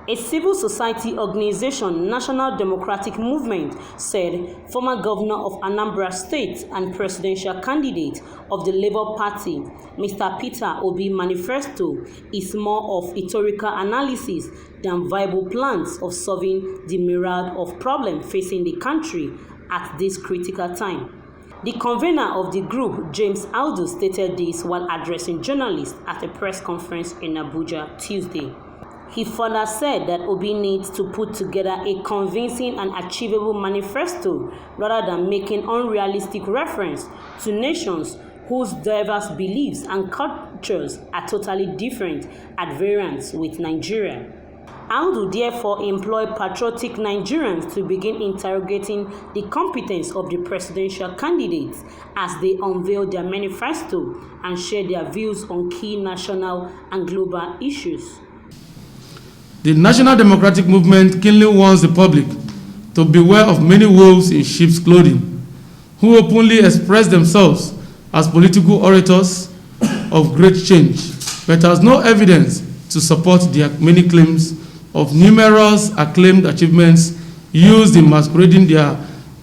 A civil society organization, National Democratic Movement, said former governor of Anambra State and presidential candidate of the Labour Party, Mr. Peter Obi's manifesto is more of rhetorical analysis than viable plans of solving the myriad of problems facing the country at this critical time. The convener of the group, James Aldo, stated this while addressing journalists at a press conference in Abuja Tuesday. He further said that Obi needs to put together a convincing and achievable manifesto rather than making unrealistic reference to nations whose diverse beliefs and cultures are totally different at variance with Nigeria. Aldo therefore employed patriotic Nigerians to begin interrogating the competence of the presidential candidates as they unveil their manifesto and share their views on key national and global issues. The National Democratic Movement keenly warns the public to beware of many wolves in sheep's clothing, who openly express themselves as political orators of great change, but has no evidence to support their many claims of numerous acclaimed achievements used in masquerading their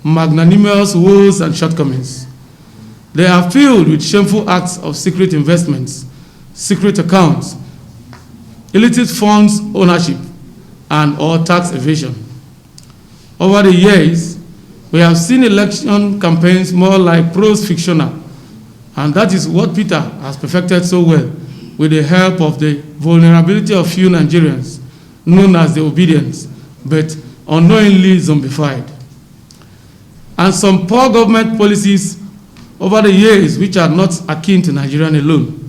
magnanimous woes and shortcomings. They are filled with shameful acts of secret investments, secret accounts, illicit funds ownership, and or tax evasion. Over the years, we have seen election campaigns more like prose fictional, and that is what Peter has perfected so well with the help of the vulnerability of few Nigerians, known as the obedience, but unknowingly zombified. And some poor government policies over the years which are not akin to Nigerian alone.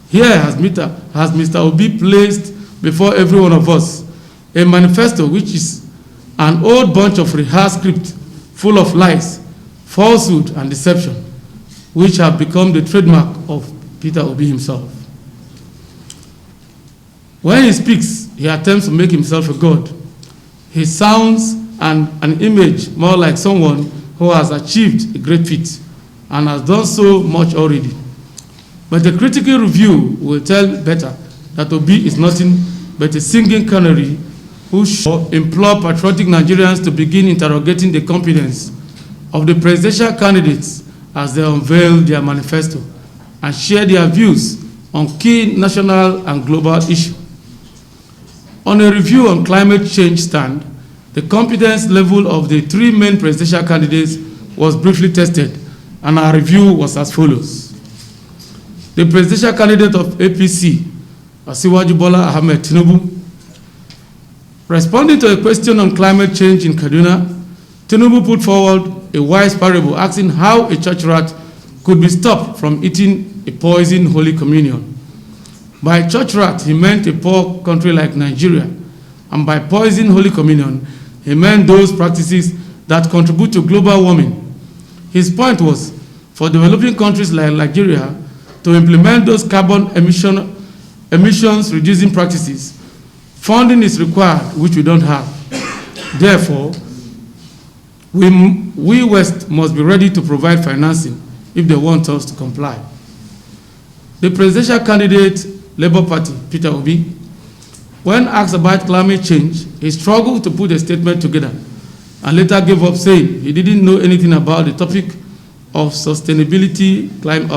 Here has Mr. Obi placed before every one of us a manifesto which is an old bunch of rehearsed script full of lies, falsehood, and deception, which have become the trademark of Peter Obi himself. When he speaks, he attempts to make himself a god. He sounds an image more like someone who has achieved a great feat and has done so much already. But the critical review will tell better that Obi is nothing but a singing canary who should implore patriotic Nigerians to begin interrogating the competence of the presidential candidates as they unveil their manifesto and share their views on key national and global issues. On a review on climate change stand, the competence level of the three main presidential candidates was briefly tested, and our review was as follows. The presidential candidate of APC, Asiwaju Bola Ahmed Tinubu, responding to a question on climate change in Kaduna, Tinubu put forward a wise parable asking how a church rat could be stopped from eating a poisoned Holy Communion. By church rat, he meant a poor country like Nigeria, and by poisoned Holy Communion, he meant those practices that contribute to global warming. His point was, for developing countries like Nigeria to implement those carbon emissions reducing practices, funding is required, which we don't have. Therefore, we West must be ready to provide financing if they want us to comply. The presidential candidate, Labour Party, Peter Obi, when asked about climate change, he struggled to put a statement together and later gave up saying he didn't know anything about the topic of sustainability climate